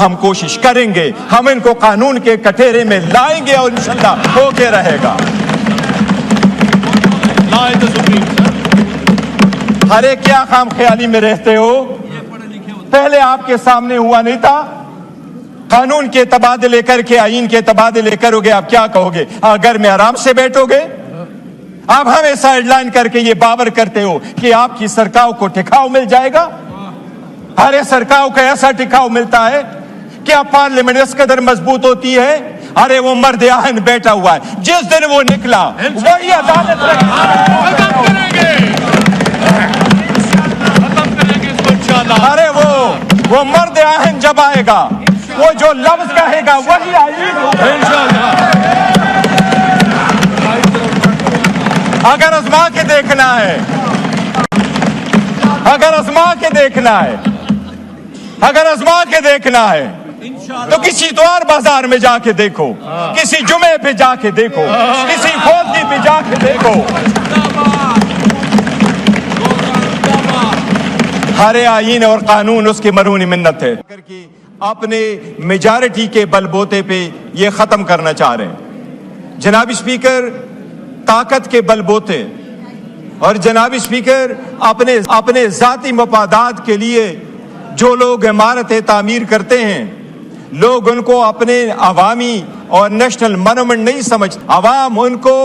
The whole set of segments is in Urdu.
ہم کوشش کریں گے, ہم ان کو قانون کے کٹہرے میں لائیں گے اور انشاءاللہ ہو کے رہے گا. ارے کیا خام خیالی میں رہتے ہو؟ پہلے آپ کے سامنے ہوا نہیں تھا؟ قانون کے تبادلے کر کے آئین کے تبادلے کرو گے, آپ کیا کہو گے؟ گھر میں آرام سے بیٹھو گے؟ آپ ہمیں سائیڈ لائن کر کے یہ باور کرتے ہو کہ آپ کی سرکار کو ٹکاؤ مل جائے گا؟ ارے سرکار کو ایسا ٹکاؤ ملتا ہے کیا پارلیمنٹ اس قدر مضبوط ہوتی ہے؟ ارے وہ مرد آہن بیٹھا ہوا ہے, جس دن وہ نکلا وہی عدالت ختم کریں گے اس کو انشاءاللہ. ارے وہ مرد آہن جب آئے گا, وہ جو لفظ کہے گا وہی آئین ہوگا انشاءاللہ. اگر آزما کے دیکھنا ہے, اگر آزما کے دیکھنا ہے, اگر آزما کے دیکھنا ہے تو کسی اتوار بازار میں جا کے دیکھو, کسی جمعے پہ جا کے دیکھو, کسی فوجی پہ جا کے دیکھو. ہر آئین اور قانون اس کی مرہون منت ہے. اپنے میجارٹی کے بل بوتے پہ یہ ختم کرنا چاہ رہے ہیں. جناب اسپیکر, طاقت کے بل بوتے اور جناب اسپیکر اپنے ذاتی مفادات کے لیے جو لوگ عمارتیں تعمیر کرتے ہیں, لوگ ان کو اپنے عوامی اور نیشنل مونومنٹ نہیں سمجھتے. عوام ان کو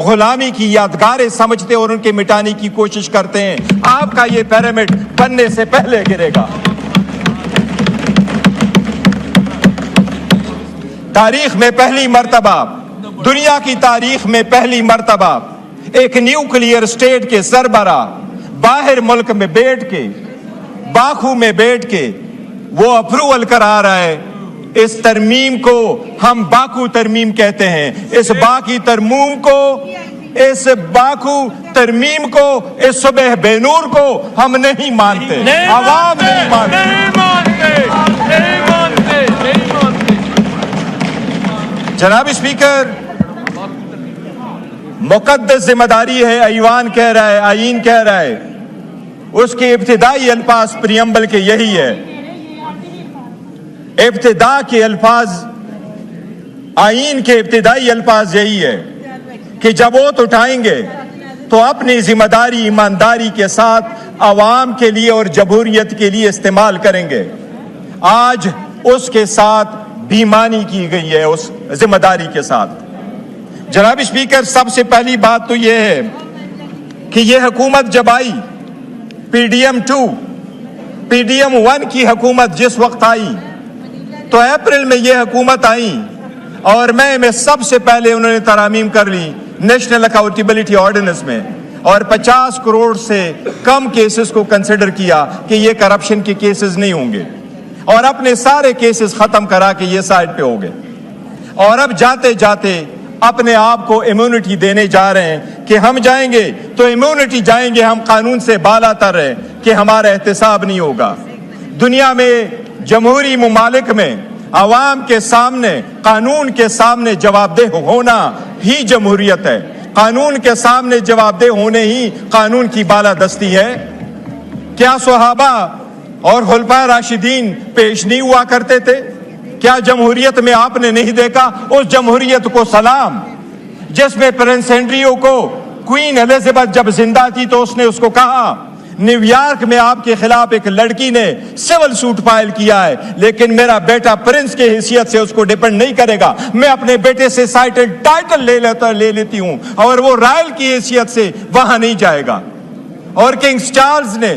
غلامی کی یادگاریں سمجھتے اور ان کے مٹانے کی کوشش کرتے ہیں. آپ کا یہ پیرامڈ بننے سے پہلے گرے گا. تاریخ میں پہلی مرتبہ, دنیا کی تاریخ میں پہلی مرتبہ ایک نیوکلیئر اسٹیٹ کے سربراہ باہر ملک میں بیٹھ کے, باکو میں بیٹھ کے وہ اپروول کرا رہا ہے. اس ترمیم کو ہم باکو ترمیم کہتے ہیں. اس باکو ترمیم کو, اس صبح بے نور کو ہم نہیں مانتے, عوام نہیں مانتے. جناب اسپیکر, مقدس ذمہ داری ہے, ایوان کہہ رہا ہے, آئین کہہ رہا ہے, اس کے ابتدائی الفاظ پریمبل کے یہی ہے. ابتدا کے الفاظ, آئین کے ابتدائی الفاظ یہی ہے کہ جب ووٹ اٹھائیں گے تو اپنی ذمہ داری ایمانداری کے ساتھ عوام کے لیے اور جمہوریت کے لیے استعمال کریں گے. آج اس کے ساتھ بےایمانی کی گئی ہے, اس ذمہ داری کے ساتھ. جناب اسپیکر, سب سے پہلی بات تو یہ ہے کہ یہ حکومت جب آئی, PDM 2, PDM 1 کی حکومت جس وقت آئی تو اپریل میں یہ حکومت آئی اور میں سب سے پہلے انہوں نے ترامیم کر لی نیشنل اکاؤنٹیبلٹی آرڈیننس میں, اور 50 کروڑ سے کم کیسز کو کنسیڈر کیا کہ یہ کرپشن کے کیسز نہیں ہوں گے, اور اپنے سارے کیسز ختم کرا کے یہ سائڈ پہ ہو گئے. اور اب جاتے جاتے اپنے آپ کو امیونٹی دینے جا رہے ہیں کہ ہم جائیں گے تو امیونٹی جائیں گے, ہم قانون سے بالا تر ہیں کہ ہمارا احتساب نہیں ہوگا. دنیا میں جمہوری ممالک میں عوام کے سامنے, قانون کے سامنے جواب دہ ہونا ہی جمہوریت ہے. قانون کے سامنے جواب دہ ہونے ہی قانون کی بالادستی ہے. کیا صحابہ اور خلفائے راشدین پیش نہیں ہوا کرتے تھے؟ کیا جمہوریت میں آپ نے نہیں دیکھا اس جمہوریت کو سلام جس میں پرنس ہینریو کو کوئین ایلزابتھ جب زندہ تھی تو اس نے اس کو کہا, نیو یارک میں آپ کے خلاف ایک لڑکی نے سول سوٹ فائل کیا ہے, لیکن میرا بیٹا پرنس کے حیثیت سے اس کو ڈیپینڈ نہیں کرے گا, میں اپنے بیٹے سے ٹائٹل لے لیتی ہوں اور وہ رائل کی حیثیت سے وہاں نہیں جائے گا. اور کنگ چارلز نے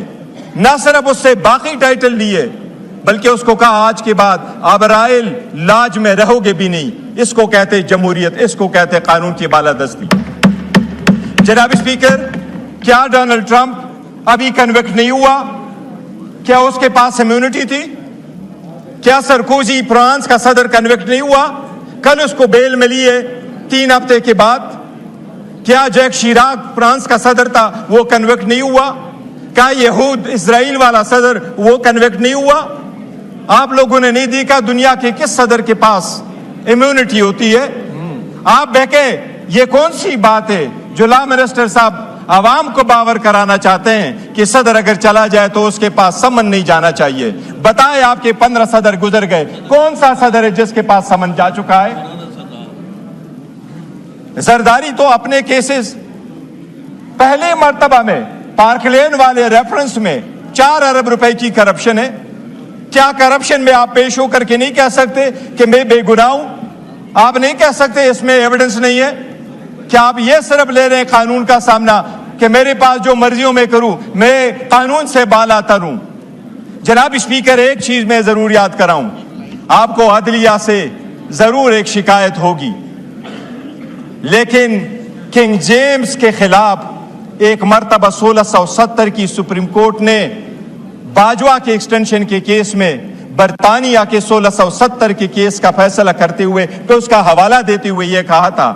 نہ صرف اس سے باقی ٹائٹل لیے بلکہ اس کو کہا آج کے بعد آپ رائل لاج میں رہو گے بھی نہیں. اس کو کہتے جمہوریت, اس کو کہتے قانون کی بالادستی. جناب اسپیکر, کیا ڈونلڈ ٹرمپ ابھی کنوکٹ نہیں ہوا؟ کیا اس کے پاس امیونٹی تھی؟ کیا سرکوزی فرانس کا صدر کنوکٹ نہیں ہوا؟ کل اس کو بیل ملی ہے 3 ہفتے کے بعد. کیا جیک شیراک فرانس کا صدر تھا, وہ کنوکٹ نہیں ہوا؟ کیا یہود اسرائیل والا صدر وہ کنوکٹ نہیں ہوا؟ آپ لوگوں نے نہیں دیکھا دنیا کے کس صدر کے پاس امیونٹی ہوتی ہے؟ آپ بہکے, یہ کون سی بات ہے جو لا منسٹر صاحب عوام کو باور کرانا چاہتے ہیں کہ صدر اگر چلا جائے تو اس کے پاس سمن نہیں جانا چاہیے. بتائیں آپ کے 15 صدر گزر گئے, کون سا صدر ہے جس کے پاس سمن جا چکا ہے؟ زرداری تو اپنے کیسز پہلے مرتبہ میں پارک لین والے ریفرنس میں 4 ارب روپے کی کرپشن ہے. کیا کرپشن میں آپ پیش ہو کر کے نہیں کہہ سکتے کہ میں بے گناہ ہوں؟ آپ نہیں کہہ سکتے اس میں ایویڈنس نہیں ہے؟ کیا آپ یہ صرف لے رہے ہیں قانون کا سامنا کہ میرے پاس جو مرضیوں میں کروں, میں قانون سے بالا تر ہوں؟ جناب اسپیکر, ایک چیز میں ضرور یاد کراؤں, آپ کو عدلیہ سے ضرور ایک شکایت ہوگی, لیکن کنگ جیمز کے خلاف ایک مرتبہ 1670 کی سپریم کورٹ نے باجوہ کے ایکسٹینشن کے کیس میں برطانیہ کے 1670 کے کیس کا فیصلہ کرتے ہوئے تو اس کا حوالہ دیتے ہوئے یہ کہا تھا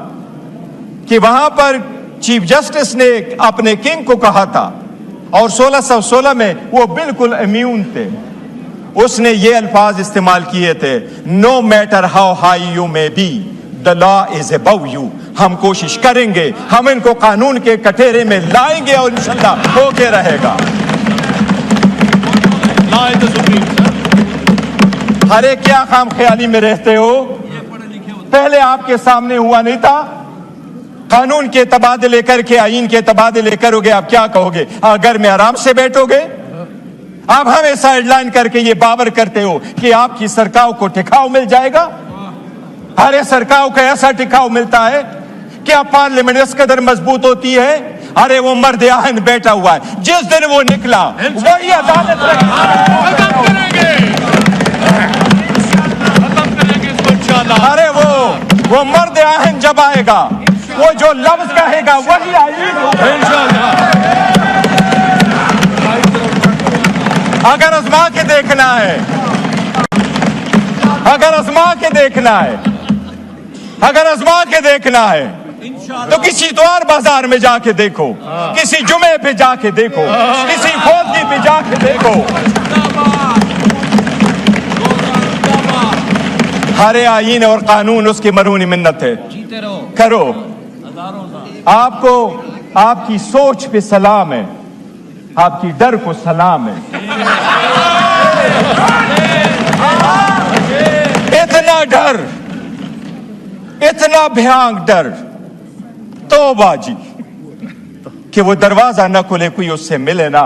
کہ وہاں پر چیف جسٹس نے اپنے کنگ کو کہا تھا, اور 1616 میں وہ بالکل امیون تھے. اس نے یہ الفاظ استعمال کیے تھے, no matter how high you may be the law is above you. ہم کوشش کریں گے, ہم ان کو قانون کے کٹہرے میں لائیں گے اور انشاءاللہ ہو کے رہے گا. ارے کیا خام خیالی میں رہتے ہو؟ پہلے آپ کے سامنے ہوا نہیں تھا؟ قانون کے تبادلے کر کے آئین کے تبادلے کرو گے, آپ کیا کہو گے؟ گھر میں آرام سے بیٹھو گے؟ آپ ہمیں سائیڈ لائن کر کے یہ باور کرتے ہو کہ آپ کی سرکار کو ٹکاؤ مل جائے گا؟ ارے سرکار کو ایسا ٹکاؤ ملتا ہے کیا پارلیمنٹ اس قدر مضبوط ہوتی ہے؟ ارے وہ مرد آہن بیٹھا ہوا ہے, جس دن وہ نکلا وہی عدالت ختم کریں گے اس کو انشاءاللہ. ارے وہ مرد آہن جب آئے گا, وہ جو لفظ کہے گا وہی آئین ہوگا انشاءاللہ. اگر آزما کے دیکھنا ہے, اگر آزما کے دیکھنا ہے, اگر آزما کے دیکھنا ہے تو کسی اتوار بازار میں جا کے دیکھو, کسی جمعے پہ جا کے دیکھو, کسی فوجی پہ جا کے دیکھو. ہر آئین اور قانون اس کی مرہونی منت ہے, کرو. آپ کو آپ کی سوچ پہ سلام ہے, آپ کی ڈر کو سلام ہے. اتنا ڈر, اتنا بھیانک ڈر, توبہ جی, کہ وہ دروازہ نہ کھلے, کوئی اس سے ملے نہ,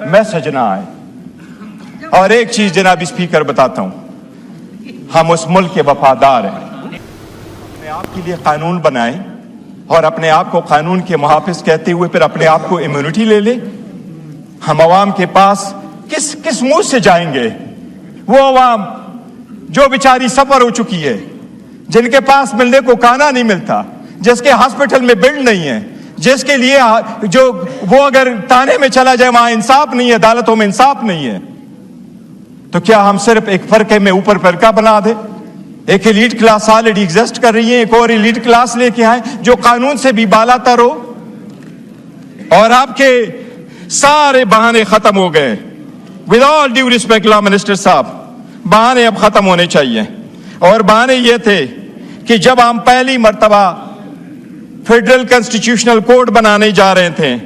میسج نہ آئے. اور ایک چیز جناب اسپیکر بتاتا ہوں, ہم اس ملک کے وفادار ہیں. اپنے آپ کے لیے قانون بنائیں اور اپنے آپ کو قانون کے محافظ کہتے ہوئے پھر اپنے آپ کو امیونٹی لے لیں. ہم عوام کے پاس کس منہ سے جائیں گے؟ وہ عوام جو بیچاری سفر ہو چکی ہے, جن کے پاس ملنے کو کھانا نہیں ملتا, جس کے ہاسپٹل میں بیڈ نہیں ہے, جس کے لیے جو وہ اگر تانے میں چلا جائے وہاں انصاف نہیں ہے, عدالتوں میں انصاف نہیں ہے, تو کیا ہم صرف ایک فرقے میں اوپر فرقہ بنا دیں؟ ایک ایلیٹ کلاس آلریڈی ایگزسٹ کر رہی ہے, ایک اور ایلیٹ کلاس لے کے آئیں جو قانون سے بھی بالا تر ہو. اور آپ کے سارے بہانے ختم ہو گئے. With all due respect law minister صاحب, بہانے اب ختم ہونے چاہیے. اور بہانے یہ تھے کہ جب ہم پہلی مرتبہ فیڈرل کنسٹیٹیوشنل کوڈ بنانے جا رہے تھے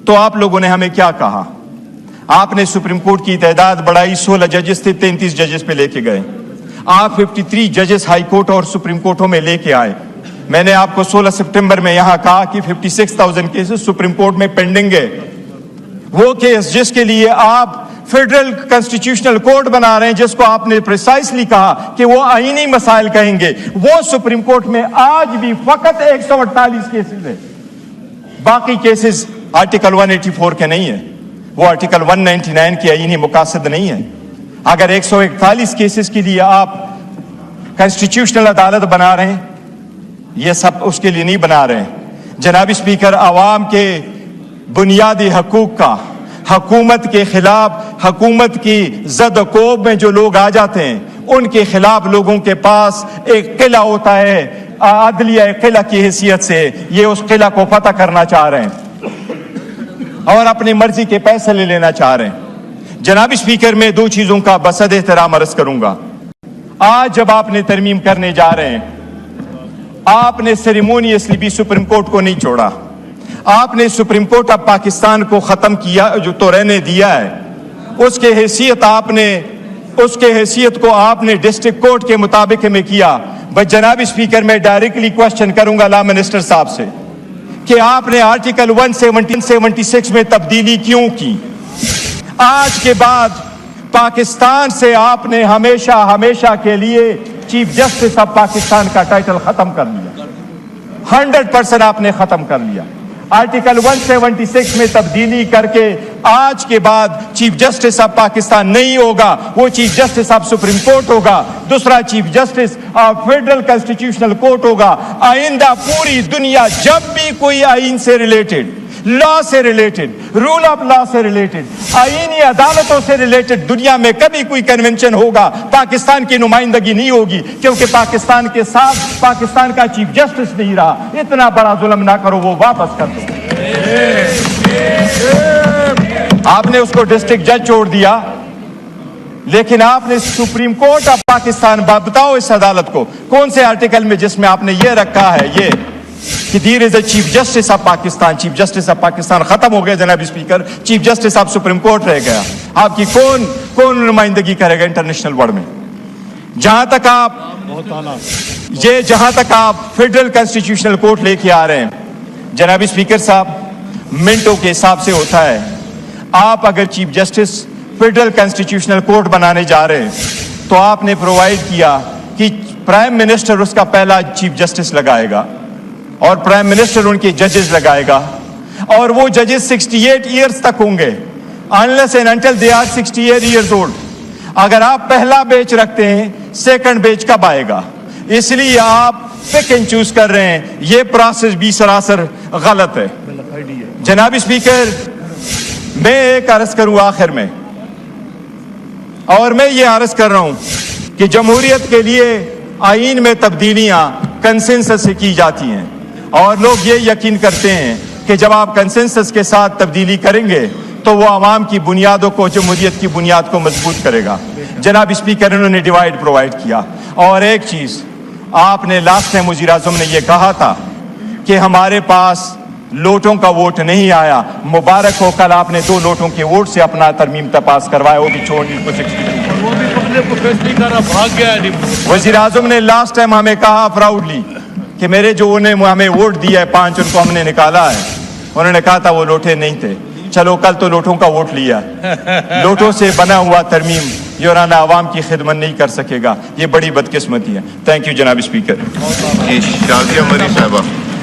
تو آپ لوگوں نے ہمیں کیا کہا؟ آپ نے سپریم کورٹ کی تعداد بڑھائی, 16 ججز تھے 33 ججز پہ لے کے گئے. آپ 53 ججز ہائی کورٹ اور سپریم کورٹوں میں لے کے آئے. میں نے آپ کو 16 سپٹمبر میں یہاں کہا کہ 56,000 کیسز سپریم کورٹ میں پینڈنگ ہے. وہ کیس جس کے لیے آپ فیڈرل کنسٹیٹیوشنل کوڈ بنا رہے ہیں, جس کو آپ نے پریسائسلی کہا کہ وہ آئینی مسائل کہیں گے, وہ سپریم کورٹ میں آج بھی فقط 148 کیسز ہیں. باقی کیسز آرٹیکل 184 کے نہیں ہیں, وہ آرٹیکل 199 کی آئینی مقاصد نہیں ہے. اگر 141 کیسز کے لیے آپ کنسٹیٹیوشنل عدالت بنا رہے ہیں, یہ سب اس کے لیے نہیں بنا رہے ہیں. جناب اسپیکر, عوام کے بنیادی حقوق کا حکومت کے خلاف, حکومت کی زد و کوب میں جو لوگ آ جاتے ہیں ان کے خلاف لوگوں کے پاس ایک قلعہ ہوتا ہے, عدلیہ قلعہ کی حیثیت سے یہ اس قلعہ کو فتح کرنا چاہ رہے ہیں اور اپنی مرضی کے فیصلے لینا چاہ رہے ہیں. جناب اسپیکر, میں 2 چیزوں کا بصد احترام عرض کروں گا. آج جب آپ نے ترمیم کرنے جا رہے ہیں, آپ نے سیریمونیسلی بھی سپریم کورٹ کو نہیں چھوڑا. آپ نے سپریم کورٹ آف پاکستان کو ختم کیا جو تو رہنے دیا ہے، اس کے حیثیت کو آپ نے ڈسٹرکٹ کورٹ کے مطابق میں کیا. بس جناب اسپیکر میں ڈائریکٹلی کوشچن کروں گا لا منسٹر صاحب سے کہ آپ نے آرٹیکل 176 میں تبدیلی کیوں کی؟ آج کے بعد پاکستان سے آپ نے ہمیشہ کے لیے چیف جسٹس آف پاکستان کا ٹائٹل ختم کر لیا. 100% آپ نے ختم کر لیا. آرٹیکل 176 میں تبدیلی کر کے آج کے بعد چیف جسٹس آف پاکستان نہیں ہوگا، وہ chief justice of supreme court ہوگا، دوسرا chief justice of federal constitutional court ہوگا. آئندہ پوری دنیا جب بھی کوئی آئین سے ریلیٹڈ، لا سے ریلیٹڈ، رول آف لا سے ریلیٹڈ، آئینی عدالتوں سے ریلیٹڈ دنیا میں کبھی کوئی کنونشن ہوگا، پاکستان کی نمائندگی نہیں ہوگی، کیونکہ پاکستان کے ساتھ پاکستان کا چیف جسٹس نہیں رہا. اتنا بڑا ظلم نہ کرو، وہ واپس کر دو. آپ نے اس کو ڈسٹرکٹ جج چھوڑ دیا، لیکن آپ نے سپریم کورٹ آف پاکستان، بتاؤ اس عدالت کو کون سے آرٹیکل میں جس میں آپ نے یہ رکھا ہے یہ کہ there is a chief justice of Pakistan. Chief justice of Pakistan ختم ہو گیا جناب speaker, chief justice of supreme court رہ گیا. آپ کی کون نمائندگی کرے گا انٹرنیشنل ورلڈ میں؟ جہاں تک آپ فیڈرل کانسٹیٹیوشنل کورٹ لے کے آ رہے ہیں جناب اسپیکر صاحب، منٹوں کے حساب سے ہوتا ہے. آپ اگر chief justice federal constitutional court بنانے جا رہے ہیں تو آپ نے پرووائڈ کیا کہ پرائم منسٹر اس کا پہلا چیف جسٹس لگائے گا اور پرائم منسٹر ان کے ججز لگائے گا، اور وہ ججز 68 ایئرز تک ہوں گے unless and until they are 68 years old. اگر آپ پہلا بیچ رکھتے ہیں سیکنڈ بیچ کب آئے گا؟ اس لیے آپ پک اینڈ چوز کر رہے ہیں. یہ پروسیس بھی سراسر غلط ہے. جناب اسپیکر، میں ایک عرض کروں آخر میں، اور میں یہ عرض کر رہا ہوں کہ جمہوریت کے لیے آئین میں تبدیلیاں کنسنسس سے کی جاتی ہیں، اور لوگ یہ یقین کرتے ہیں کہ جب آپ کنسنسس کے ساتھ تبدیلی کریں گے تو وہ عوام کی بنیادوں کو، جمہوریت کی بنیاد کو مضبوط کرے گا. جناب اسپیکر، انہوں نے ڈیوائیڈ پرووائڈ کیا. اور ایک چیز آپ نے لاسٹ ٹائم وزیر اعظم نے یہ کہا تھا کہ ہمارے پاس لوٹوں کا ووٹ نہیں آیا. مبارک ہو، کل آپ نے 2 لوٹوں کے ووٹ سے اپنا ترمیم پاس کروایا، وہ بھی چھوڑنے کو 62. وزیر اعظم نے لاسٹ ٹائم ہمیں کہا پراؤڈلی کہ میرے جو انہیں ہمیں ووٹ دیا ہے 5 ان کو ہم نے نکالا ہے. انہوں نے کہا تھا وہ لوٹے نہیں تھے. چلو کل تو لوٹوں کا ووٹ لیا. لوٹوں سے بنا ہوا ترمیم یورانہ عوام کی خدمت نہیں کر سکے گا. یہ بڑی بدقسمتی ہے. تھینک یو جناب اسپیکر. شازیہ مری صاحبہ.